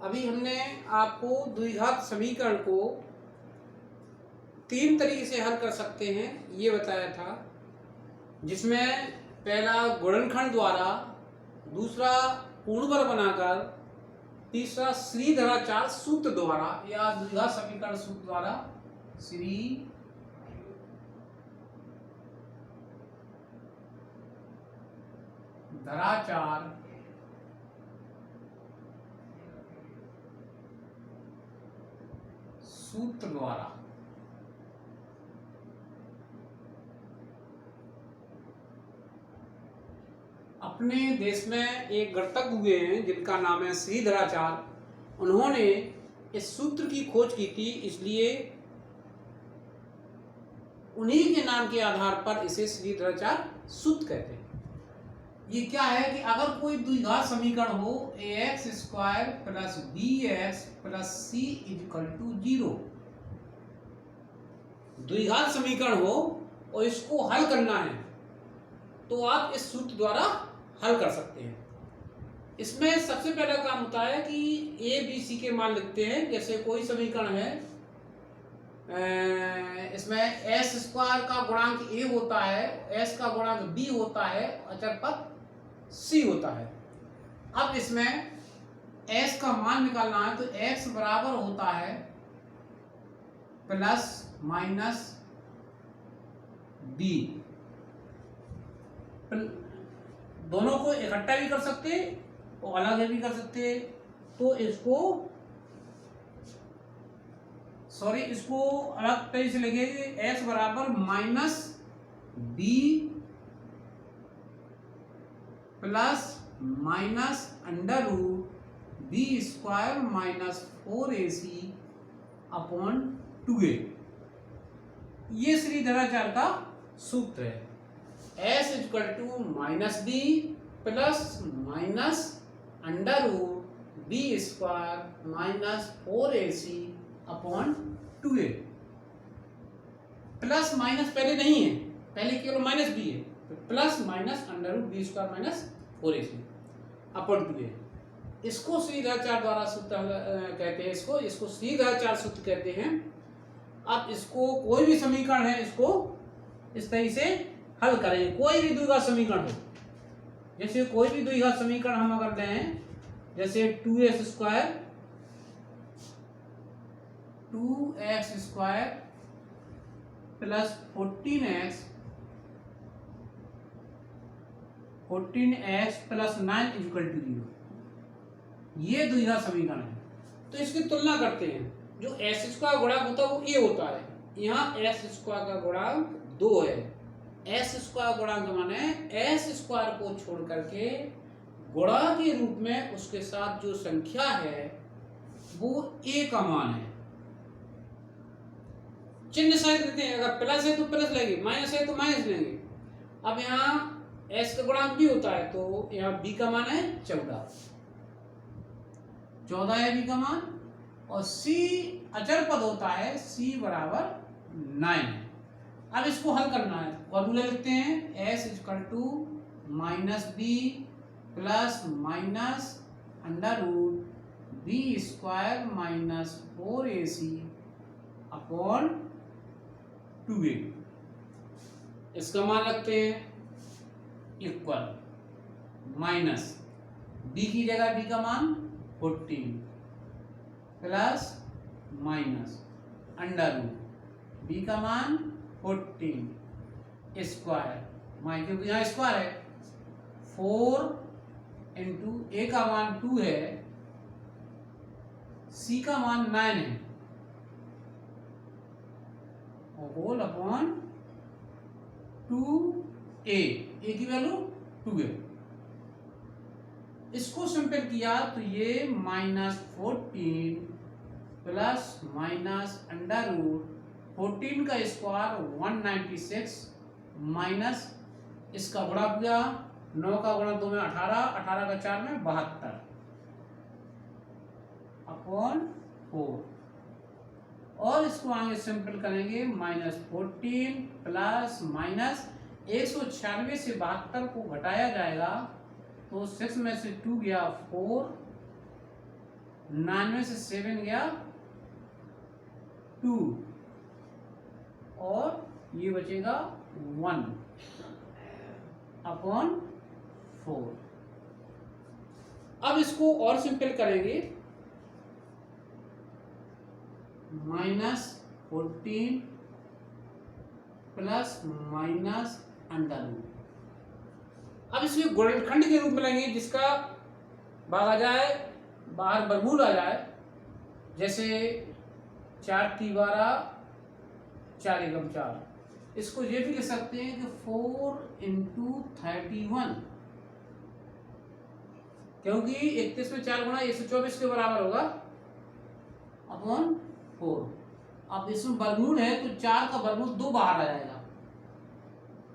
अभी हमने आपको द्विघात समीकरण को 3 तरीके से हल कर सकते हैं ये बताया था, जिसमें पहला गुणनखंड द्वारा, दूसरा पूर्णवर्ग बनाकर, तीसरा श्रीधराचार्य सूत्र द्वारा या द्विघात समीकरण सूत्र द्वारा, श्रीधराचार्य सूत्र द्वारा अपने देश में एक गणितज्ञ हुए हैं जिनका नाम है श्रीधराचार्य। उन्होंने इस सूत्र की खोज की थी, इसलिए उन्हीं के नाम के आधार पर इसे श्रीधराचार्य सूत्र कहते हैं। ये क्या है कि अगर कोई द्विघात समीकरण हो ax square plus bx plus c equal to 0, द्विघात समीकरण हो और इसको हल करना है तो आप इस सूत्र द्वारा हल कर सकते हैं। इसमें सबसे पहला काम होता है कि a b c के मान लिखते हैं। जैसे कोई समीकरण है, इसमें s स्क्वायर का गुणांक a होता है, s का गुणांक b होता है, अचर पद c होता है। अब इसमें s का मान निकालना है तो x बराबर होता है प्लस माइनस b। दोनों को इकट्ठा भी कर सकते और अलग भी कर सकते। तो इसको अलग तरीके से लिखेंगे, x बराबर minus b plus minus under root B square minus 4ac upon 2a। ये श्रीधराचार्य का सूत्र है। s equal to minus B plus minus under root B square minus 4ac upon 2a। Plus minus पहले नहीं है, पहले केवल माइनस बी है, तो plus minus under root B square minus 4ac upon 2a। इसको श्रीधराचार्य द्वारा सूत्र कहते हैं। इसको श्रीधराचार्य सूत्र कहते हैं। अब इसको कोई भी समीकरण है, इसको इस तरीके से हल करेंगे। कोई भी द्विघात समीकरण हो, जैसे कोई भी द्विघात समीकरण हम अगर लें, जैसे 2x square plus 14x plus 9 equal to 0, ये द्विघात समीकरण है। तो इसकी तुलना करते हैं। जो s स्क्वायर गुणांक होता है वो a होता है, यहाँ s स्क्वायर का गुणांक 2 है। s स्क्वायर गुणांक माने s स्क्वायर को छोड़ करके गुणा के रूप में उसके साथ जो संख्या है वो a का मान है। चिन्ह सहित देते हैं, अगर प्लस है तो प्लस लेंगे, माइनस है तो माइनस लेंगे। अब यहाँ s का गुणांक b होता है तो यहाँ b का मान है 14 है b का मान, और c अचर पद होता है, c बराबर 9 है। अब इसको हल करना है, फॉर्मूला लिखते हैं, s equal to minus B plus minus under root B square minus 4ac upon 2a। इसका मान रखते हैं इक्वल माइनस b की जगह b का मान 14 plus minus under root b का मान 14 स्क्वायर, क्योंकि यहाँ स्क्वायर है, 4 इंटू a का मान 2 है, c का मान 9 है, होल अपॉन 2a, a की वैल्यू 2 है। इसको सिंपल किया तो ये minus 14 plus minus under root 14 का स्क्वायर 196 माइनस इसका गुणा किया, 9 का गुणा 2 में 18, 18 का 4 में 72 अपॉन 4। और इसको आगे सिंपल करेंगे, माइनस 14 प्लस माइनस 196 से 72 को घटाया जाएगा तो 6 में से 2 गया 4 9 में से 7 गया 2 और ये बचेगा 1 अपॉन 4। अब इसको और सिंपल करेंगे, -14 प्लस माइनस अंडर रूट। अब इसमें गुणनखंड के रूप में लेंगे, जिसका भाग आ जाए, बाहर वर्गमूल आ जाए। जैसे 4 × 12 4 × 4। इसको ये भी लिख सकते हैं कि 4 × 31, क्योंकि 31 में 4 गुणा 124 के बराबर होगा अपॉन 4। अब इसमें वर्गमूल है तो 4 का वर्गमूल 2 बाहर आ जाएगा,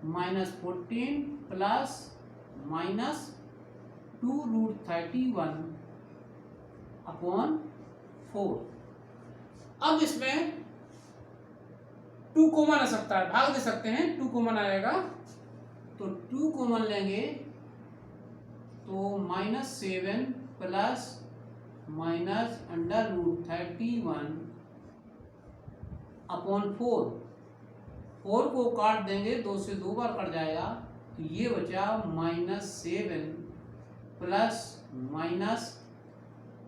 -14 प्लस -2√31 अपॉन 4। अब इसमें 2 कॉमन आ सकता है, भाग दे सकते हैं, 2 कॉमन आएगा तो 2 कॉमन लेंगे तो -7 प्लस -√31 अपॉन 4। 4 को काट देंगे, 2 से 2 बार कट जाएगा तो ये बचा -7 प्लस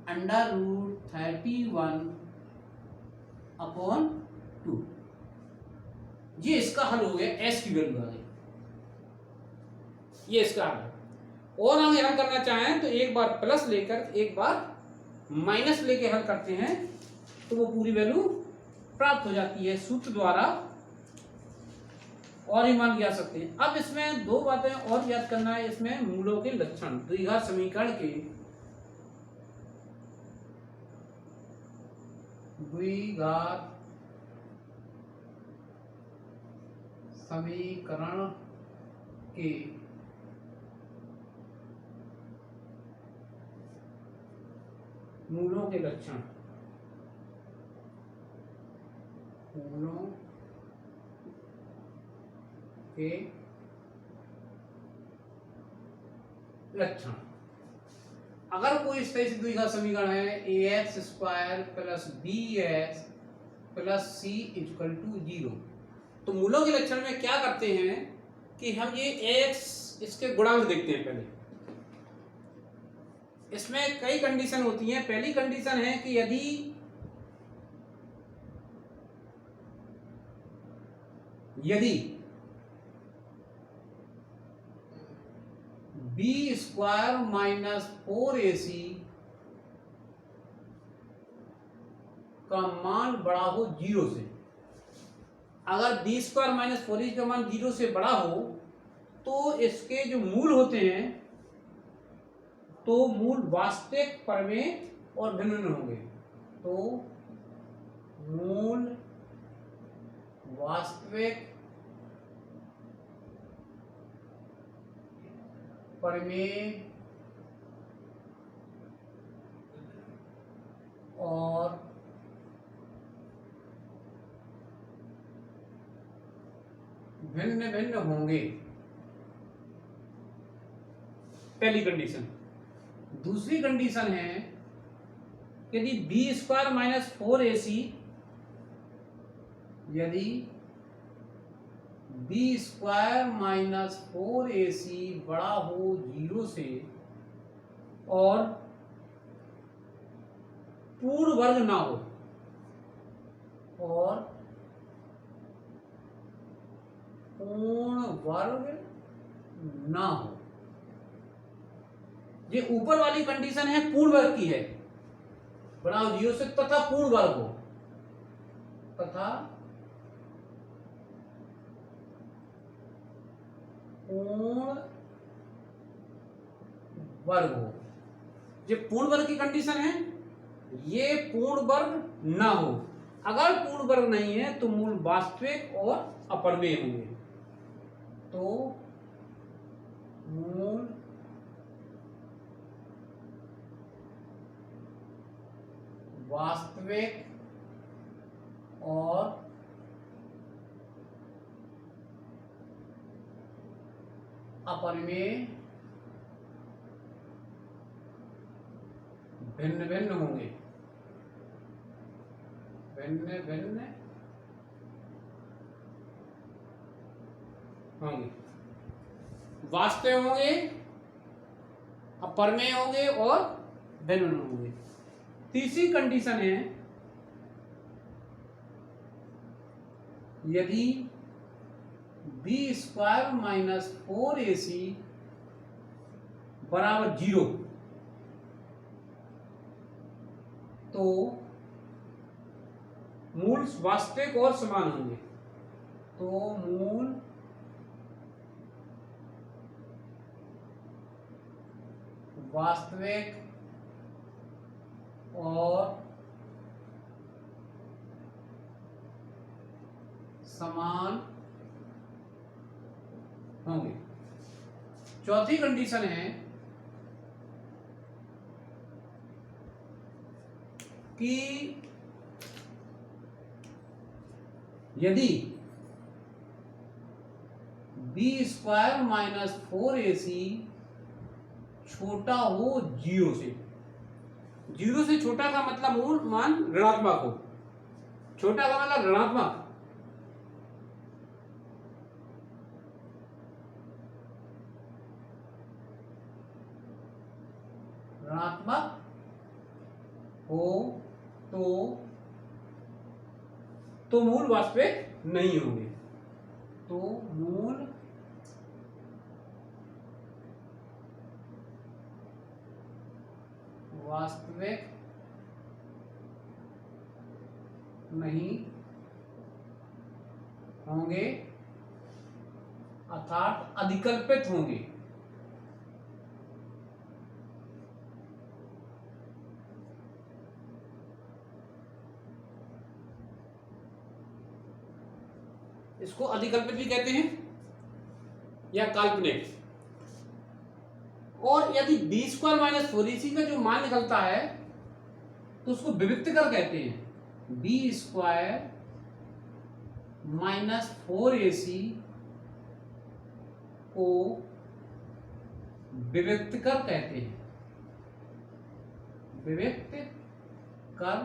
-√31 अपॉन 2। ये इसका हल हो गया, एस की वैल्यू आ गई, ये इसका हल है। और हम हल करना चाहें तो एक बार प्लस लेकर एक बार माइनस लेके हल करते हैं तो वो पूरी वैल्यू प्राप्त हो जाती है सूत्र द्वारा, और ही मान जा सकते हैं। अब इसमें 2 बातें और याद करना है। इसमें मूलों के लक्षण, द्विघात समीकरण के द्विघात समीकरण के मूलों के लक्षण, मूलों के लक्षण। अगर कोई इस तरह से द्विघात समीकरण है ax² plus bx plus c = 0, तो मूलों के लक्षण में क्या करते हैं कि हम ये x इसके गुणांक देखते हैं। पहले इसमें कई कंडीशन होती हैं। पहली कंडीशन है कि यदि b² - 4ac का मान बड़ा हो 0 से। अगर b² - 4ac का मान 0 से बड़ा हो तो इसके जो मूल होते हैं तो मूल वास्तविक, परिमेय और भिन्न होंगे। तो मूल वास्तविक, परिमेय और भिन्न भिन्न होंगे, पहली कंडीशन। दूसरी कंडीशन है यदि b² - 4ac, यदि b² - 4ac बड़ा हो 0 से और पूर्ण वर्ग ना हो, और पूर्ण वर्ग ना हो। ये ऊपर वाली कंडीशन है पूर्ण वर्ग की है, बड़ा हो 0 से तथा पूर्ण वर्ग हो, तथा पूर्ण वर्ग हो। ये पूर्ण वर्ग की कंडीशन है, ये पूर्ण वर्ग ना हो। अगर पूर्ण वर्ग नहीं है तो मूल वास्तविक और अपरिमेय होंगे। तो मूल वास्तविक और अपरिमेय भिन्न भिन्न होंगे, भिन्न भिन्न होंगे, वास्तव होंगे, अपरमेय होंगे और भिन्न होंगे। तीसरी कंडीशन है यदि बी स्क्वायर माइनस 4ac बराबर 0 तो मूल वास्तविक और समान होंगे। तो मूल वास्तविक और समान होंगे। चौथी कंडीशन है कि यदि बी स्क्वायर माइनस 4ac छोटा हो 0 से। 0 से छोटा का मतलब मूल मान ऋणात्मक हो, छोटा का मतलब ऋणात्मक, ऋणात्मक हो तो मूल वास्तविक नहीं होंगे। तो मूल वास्तविक नहीं होंगे अर्थात अधिकल्पित होंगे। इसको अधिकल्पित भी कहते हैं या काल्पनिक। और यदि बी स्क्वायर माइनस 4ac का जो मान निकलता है तो उसको विविक्तकर कहते हैं। बी स्क्वायर माइनस 4ac को विविक्तकर कहते हैं, विविक्तकर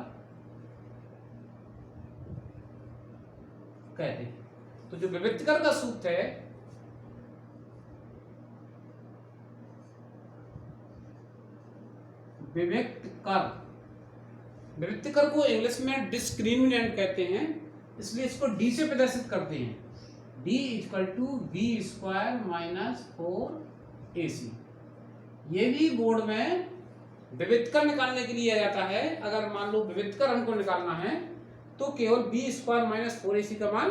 कहते हैं। तो जो विविक्तकर का सूत्र है विविक्तकर को इंग्लिश में डिस्क्रिमिनेंट कहते हैं, इसलिए इसको डी से प्रदर्शित करते हैं। D equal to B square minus 4ac। ये भी बोर्ड में विविक्तकर निकालने के लिए आ जाता है। अगर मान लो विविक्तकर हमको निकालना है तो केवल बी स्क्वायर माइनस 4ac का मान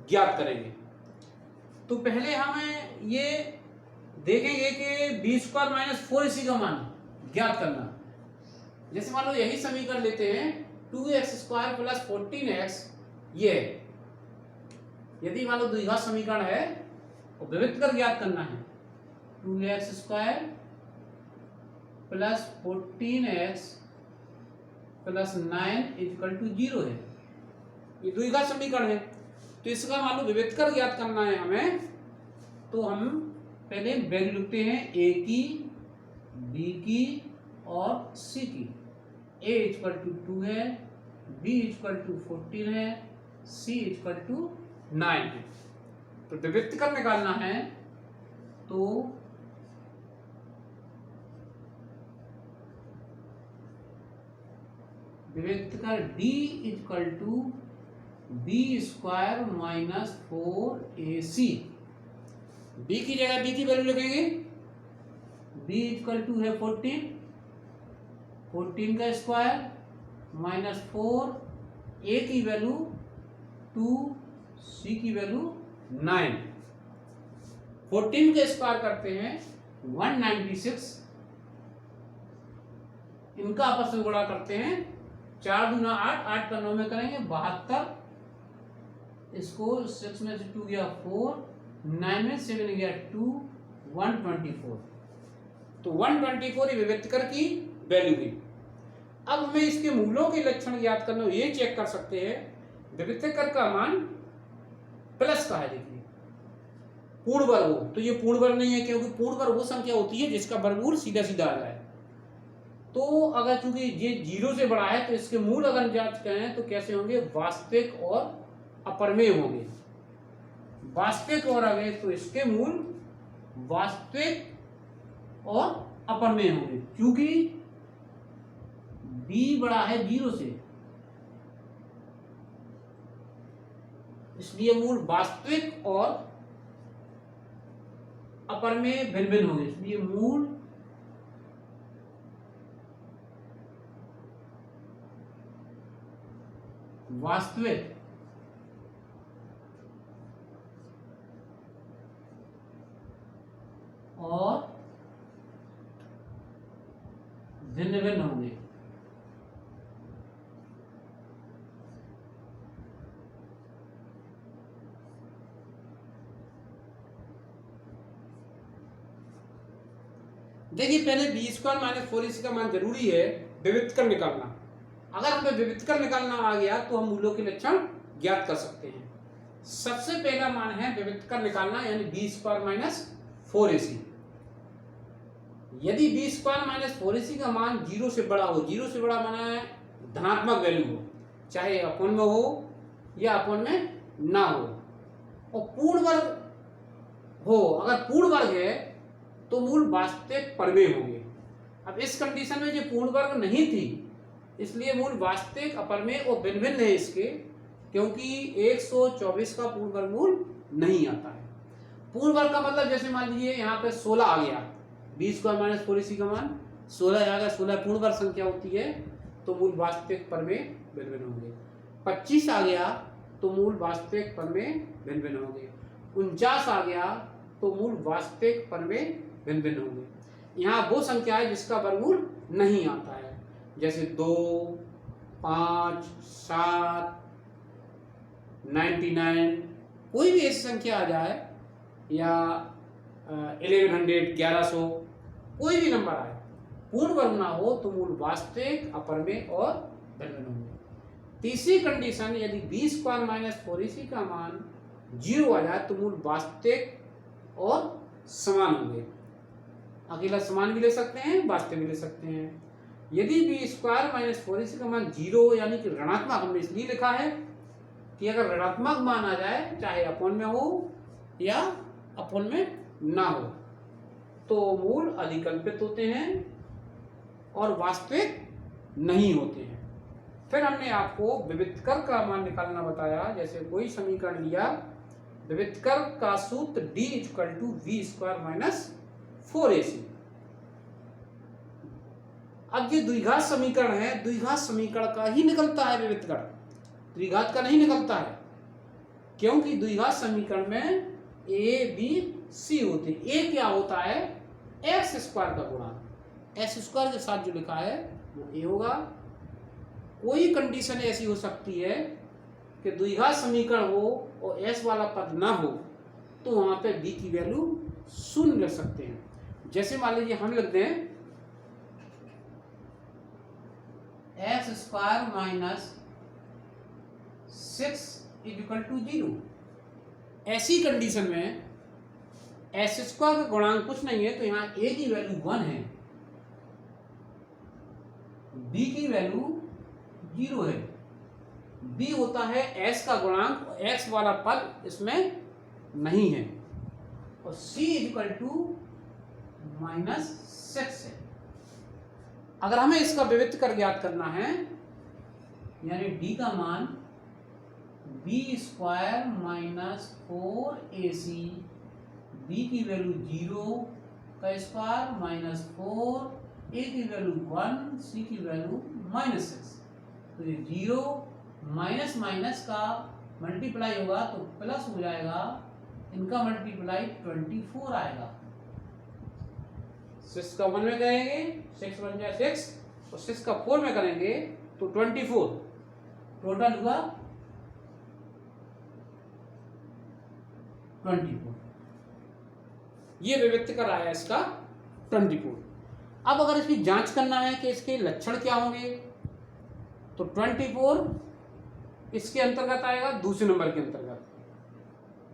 ज्ञात करेंगे। तो पहले हमें ये देखेंगे कि बी स्क्वायर माइनस 4ac का मान ज्ञात करना। जैसे मान लो यही समीकरण लेते हैं 2x स्क्वायर प्लस 14x, ये यदि मान लो द्विघात समीकरण है तो विविक्तकर ज्ञात करना है। 2x square plus 14x plus 9 equal to 0 है, ये द्विघात समीकरण है। तो इसका मान लो विविक्तकर ज्ञात करना है हमें, तो हम पहले वैल्यू लिखते हैं a की, b की और c की। a इक्वल टू 2 है, b इक्वल टू 14 है, c इक्वल टू 9 है। तो विविक्तकर निकालना है तो विविक्तकर d equal to B square minus 4ac। b की जगह b की वैल्यू लिखेंगे। b इक्वल टू है 14, 14 का स्क्वायर माइनस 4, a की वैल्यू 2, c की वैल्यू 9। 14 का स्क्वायर करते हैं 196, इनका आपस में गुणा करते हैं 4 दूना 8, 8 का 9 में करेंगे 72, इसको 6 में से 2 गया 4, 9 में 7 गया 2, 124। तो 124 ये विविक्तकर की वैल्यू हुई। अब हमें इसके मूलों के लक्षण ज्ञात करना, ये चेक कर सकते हैं विविक्तकर का मान प्लस का है। देखिए पूर्ण वर्ग हो तो ये पूर्ण वर्ग नहीं है, क्योंकि पूर्ण वर्ग वो संख्या होती है जिसका वर्गमूल सीधा सीधा आ जाए। तो अगर चूंकि ये 0 से बड़ा है तो इसके मूल अगर जांच करें तो कैसे होंगे, वास्तविक और अपरमेय होंगे। वास्तविक और अवयव, तो इसके मूल वास्तविक और अपरमेय होंगे, क्योंकि b बड़ा है 0 से, इसलिए मूल वास्तविक और अपरमेय भिन्न भिन्न होंगे। इसलिए मूल वास्तविक और भिन्न भिन्न होंगे। देखिए पहले बी स्क्वायर माइनस 4ac का मान जरूरी है विविधकर निकालना। अगर हमें विविधकर निकालना आ गया तो हम मूलों के लक्षण ज्ञात कर सकते हैं। सबसे पहला मान है विविधकर निकालना, यानी बी स्क्वायर माइनस 4ac। यदि बी स्क्वायर माइनस 4ac का मान 0 से बड़ा हो, 0 से बड़ा माना है धनात्मक वैल्यू हो, चाहे अपॉन में हो या अपॉन में ना हो, और पूर्ण वर्ग हो, अगर पूर्ण वर्ग है तो मूल वास्तविक परमेय होंगे। अब इस कंडीशन में जो पूर्ण वर्ग नहीं थी, इसलिए मूल वास्तविक, अपरमेय और भिन्न भिन्न है इसके, क्योंकि 124 का पूर्ण वर्गमूल नहीं आता है। पूर्ण वर्ग का मतलब जैसे मान लीजिए यहाँ पे 16 आ गया, बी स्क्वायर माइनस 4ac का मान 16 आ गया, 16 पूर्ण वर्ग संख्या होती है तो मूल वास्तविक परमेय भिन्न भिन्न होंगे। 25 आ गया तो मूल वास्तविक परमेय भिन्न भिन्न होंगे। 49 आ गया तो मूल वास्तविक परमेय भिन्न भिन्न होंगे। यहाँ वो संख्या है जिसका वर्गमूल नहीं आता है, जैसे 2, 5, 7, 99, कोई भी ऐसी संख्या आ जाए, या 1100, 1100, कोई भी नंबर आए, पूर्ण वर्ग ना हो तो मूल वास्तविक, अपरमेय और भिन्न भिन्न होंगे। तीसरी कंडीशन, यदि बी स्क्वायर माइनस 4ac का मान 0 आ जाए तो मूल वास्तविक और समान होंगे। अकेला समान भी ले सकते हैं, वास्तविक भी ले सकते हैं। यदि बी स्क्वायर माइनस 4ac का मान 0 यानी कि ऋणात्मक, हमने इसलिए लिखा है कि अगर ऋणात्मक मान आ जाए, चाहे अपॉन में हो या अपॉन में ना हो, तो मूल अधिकल्पित होते हैं और वास्तविक नहीं होते हैं। फिर हमने आपको विविधकर का मान निकालना बताया। जैसे कोई समीकरण लिया, विविधकर का सूत्र d = v square minus 4ac। अब ये द्विघात समीकरण है, द्विघात समीकरण का ही निकलता है विविधकर, द्विघात का नहीं निकलता है, क्योंकि द्विघात समीकरण में a b c होते हैं। a क्या होता है, एक्स स्क्वायर का गुणा, एक्स स्क्वायर के साथ जो लिखा है वो a होगा। कोई कंडीशन ऐसी हो सकती है कि द्विघात समीकरण हो और s वाला पद ना हो, तो वहां पे b की वैल्यू 0 लिख सकते हैं। जैसे मान लीजिए हम लिखते हैं एक्स स्क्वायर माइनस 6 = 0। ऐसी कंडीशन में एक्स स्क्वायर का गुणांक कुछ नहीं है, तो यहाँ a की वैल्यू 1 है, b की वैल्यू 0 है, b होता है s का गुणांक, x वाला पद इसमें नहीं है, और c = -6 है। अगर हमें इसका विविधकर ज्ञात करना है, यानी d का मान B square minus 4ac, b की वैल्यू 0 का स्क्वायर माइनस 4, a की वैल्यू 1, c की वैल्यू -6, तो ये 0 माइनस माइनस का मल्टीप्लाई होगा तो प्लस हो जाएगा, इनका मल्टीप्लाई 24 आएगा। 6 का 1 में करेंगे 6 1 जा 6, और 6 का 4 में करेंगे तो 24, टोटल हुआ 24। ये विविधकर आया इसका 24। अब अगर इसकी जांच करना है कि इसके लक्षण क्या होंगे, तो 24 इसके अंतर्गत आएगा, दूसरे नंबर के अंतर्गत।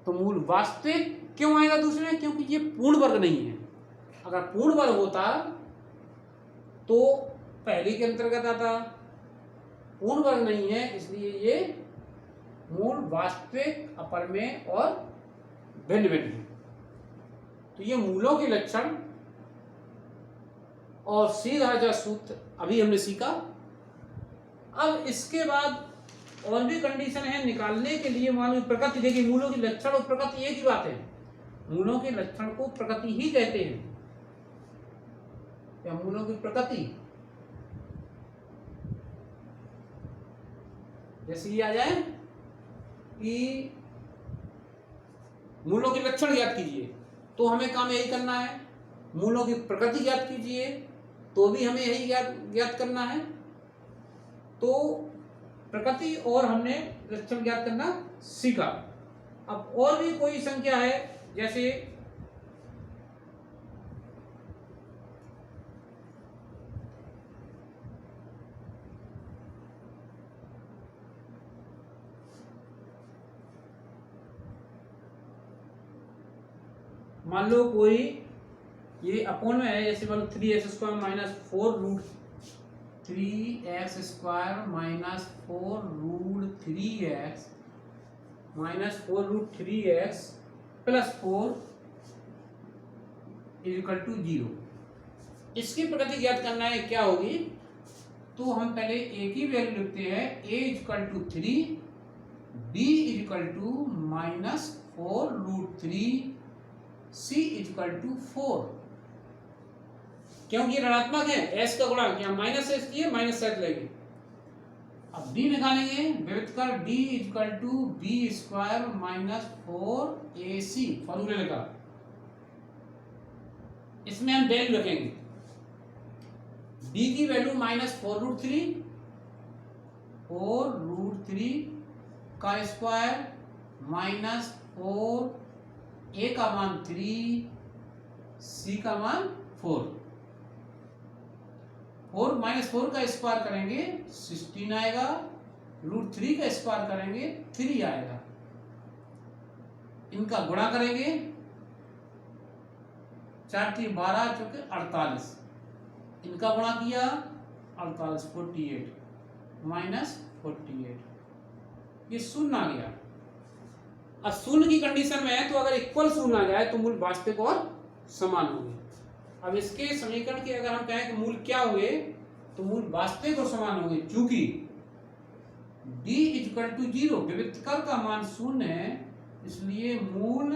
तो मूल वास्तविक क्यों आएगा दूसरे में, क्योंकि ये पूर्ण वर्ग नहीं है। अगर पूर्ण वर्ग होता तो पहले के अंतर्गत आता, पूर्ण वर्ग नहीं है, इसलिए ये मूल वास्तविक, अपरमेय और भिन्न भिन्न है। तो ये मूलों के लक्षण और सीधा जा सूत्र अभी हमने सीखा। अब इसके बाद और भी कंडीशन है निकालने के लिए। मान लो प्रकृति, देखिए मूलों की लक्षण और प्रकृति एक ही बात है। मूलों के लक्षण को प्रकृति ही कहते हैं, या मूलों की प्रकृति। जैसे ये आ जाए कि मूलों के लक्षण ज्ञात कीजिए, तो हमें काम यही करना है। मूलों की प्रकृति ज्ञात कीजिए, तो भी हमें यही ज्ञात करना है। तो प्रकृति और हमने लक्षण ज्ञात करना सीखा। अब और भी कोई संख्या है, जैसे मान लो कोई ये अपोन में है, जैसे मान लो 3x² minus 4 root 3x² minus 4 root 3x minus 4 root 3x plus 4 equal to 0। इसकी प्रकृति ज्ञात करना है, क्या होगी? तो हम पहले a की वैल्यू लिखते हैं, a equal to 3, b equal to minus 4 root 3, c equal to 4। क्योंकि ऋणात्मक है, s का गुणांक यहाँ माइनस है, इसलिए माइनस साइड लगेगी। अब d निकालेंगे, विविध कर d equal to b² minus 4ac, फॉर्मूले लगा। इसमें हम वैल्यू रखेंगे, b की वैल्यू माइनस 4 रूट 3, 4 रूट 3 का स्क्वायर माइनस 4, a का मान 3, c का मान 4। 4 माइनस 4 का स्क्वायर करेंगे 16 आएगा, रूट 3 का स्क्वायर करेंगे 3 आएगा। इनका गुणा करेंगे, 4 3 12 चौके 48, इनका गुणा किया 48, 48 माइनस 48, ये शून्य आ गया। अब शून्य की कंडीशन में है, तो अगर इक्वल शून्य आ जाए तो मूल वास्तविक और समान होंगे। अब इसके समीकरण के अगर हम कहें कि मूल क्या हुए, तो मूल वास्तविक और समान होंगे, क्योंकि d इक्वल टू 0, विविक्तकर का मान शून्य है, इसलिए मूल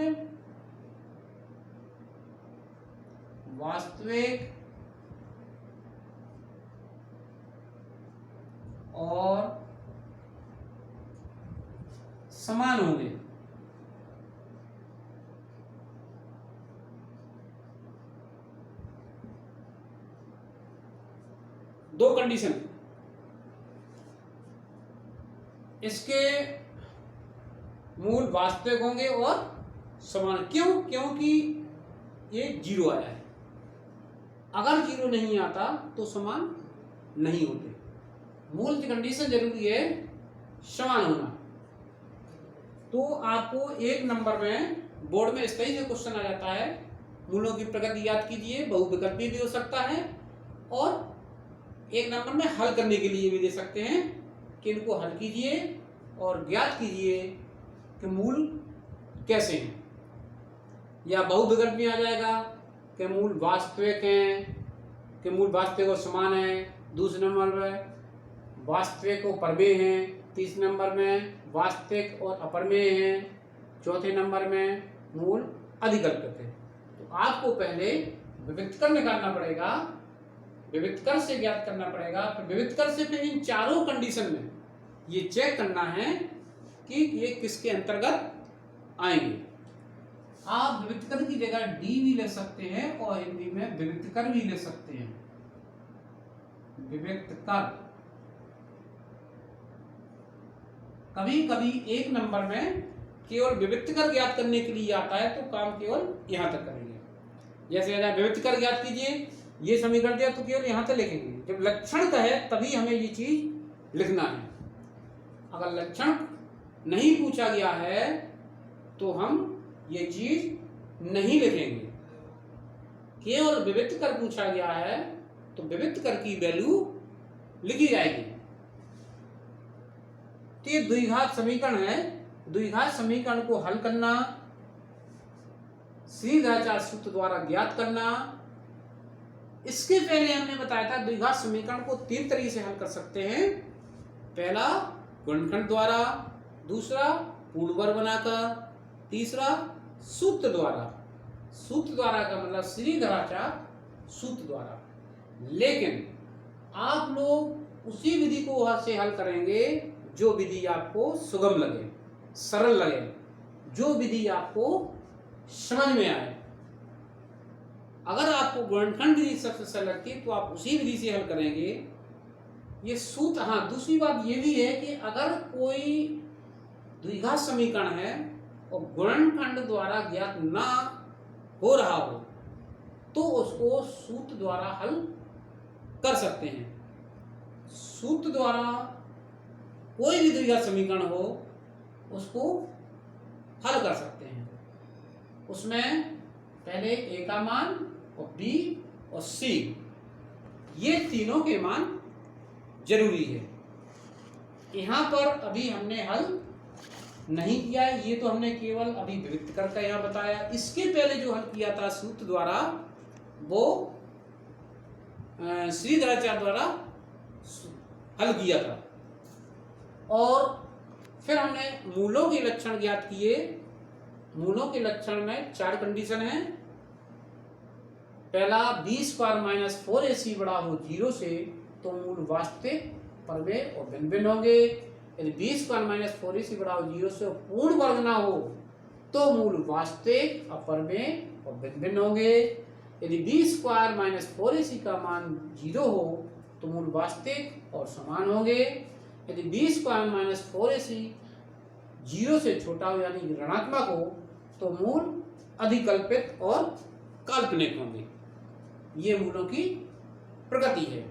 वास्तविक और समान होंगे। दो कंडीशन, इसके मूल वास्तविक होंगे और समान। क्यों? क्योंकि ये 0 आया है। अगर 0 नहीं आता तो समान नहीं होते। मूल की कंडीशन जरूरी है समान होना। तो आपको एक नंबर में बोर्ड में इस तरह से क्वेश्चन आ जाता है, मूलों की प्रकृति याद कीजिए, बहुविकल्पी भी हो सकता है, और एक नंबर में हल करने के लिए भी दे सकते हैं कि इनको हल कीजिए और ज्ञात कीजिए कि मूल कैसे हैं। या बहुविकल्प में आ जाएगा कि मूल वास्तविक हैं, कि मूल वास्तविक और समान है। दूसरे नंबर में वास्तविक और परमेय हैं। तीसरे नंबर में वास्तविक और अपरमेय हैं। चौथे नंबर में मूल अधिकल्पित है। तो आपको पहले विविक्तकर निकालना पड़ेगा, विविक्तकर से ज्ञात करना पड़ेगा, फिर विविक्तकर से फिर इन चारों कंडीशन में ये चेक करना है कि ये किसके अंतर्गत आएंगे। आप विविक्तकर की जगह डी भी ले सकते हैं और हिंदी में विविक्तकर भी ले सकते हैं। विविक्तकर कभी कभी एक नंबर में केवल विविक्तकर ज्ञात करने के लिए आता है, तो काम केवल यहां तक करेंगे। जैसे विविक्तकर ज्ञात कीजिए, ये समीकरण दिया तो केवल यहां तक लिखेंगे। जब लक्षण का है तभी हमें ये चीज लिखना है। अगर लक्षण नहीं पूछा गया है तो हम ये चीज नहीं लिखेंगे। केवल विविक्तकर पूछा गया है तो विविक्तकर की वैल्यू लिखी जाएगी। तो ये द्विघात समीकरण है। द्विघात समीकरण को हल करना, श्रीधराचार्य सूत्र द्वारा ज्ञात करना। इसके पहले हमने बताया था द्विघात समीकरण को 3 तरीके से हल कर सकते हैं। पहला गुणनखंड द्वारा, दूसरा पूर्ण वर्ग बनाकर, तीसरा सूत्र द्वारा। सूत्र द्वारा का मतलब श्रीधराचार्य सूत्र द्वारा। लेकिन आप लोग उसी विधि को से हल करेंगे जो विधि आपको सुगम लगे, सरल लगे, जो विधि आपको समझ में आए। अगर आपको गुणनखंड विधि सबसे सरल लगती है तो आप उसी विधि से हल करेंगे। ये सूत्र, हाँ दूसरी बात ये भी है कि अगर कोई द्विघात समीकरण है और गुणनखंड द्वारा ज्ञात ना हो रहा हो तो उसको सूत्र द्वारा हल कर सकते हैं। सूत्र द्वारा कोई भी द्विघात समीकरण हो उसको हल कर सकते हैं। उसमें पहले a का मान और b और c, ये तीनों के मान जरूरी है। यहाँ पर अभी हमने हल नहीं किया है, ये तो हमने केवल अभी व्यक्त करके यहाँ बताया। इसके पहले जो हल किया था सूत्र द्वारा वो श्रीधराचार्य द्वारा हल किया था। और फिर हमने मूलों के लक्षण ज्ञात किए। मूलों के लक्षण में 4 कंडीशन है। पहला b² - 4ac बड़ा हो 0 से तो मूल वास्तविक, परमेय और भिन्न भिन्न होंगे। यदि b² - 4ac बड़ा हो 0 से पूर्ण वर्ग ना हो तो मूल वास्तविक, अपरमेय और भिन्न भिन्न होंगे। यदि b² - 4ac का मान 0 हो तो मूल वास्तविक और समान होंगे। यदि b² - 4ac 0 से छोटा हो यानी ऋणात्मक हो तो मूल अधिकल्पित और काल्पनिक होंगे। ये मूलों की प्रकृति है।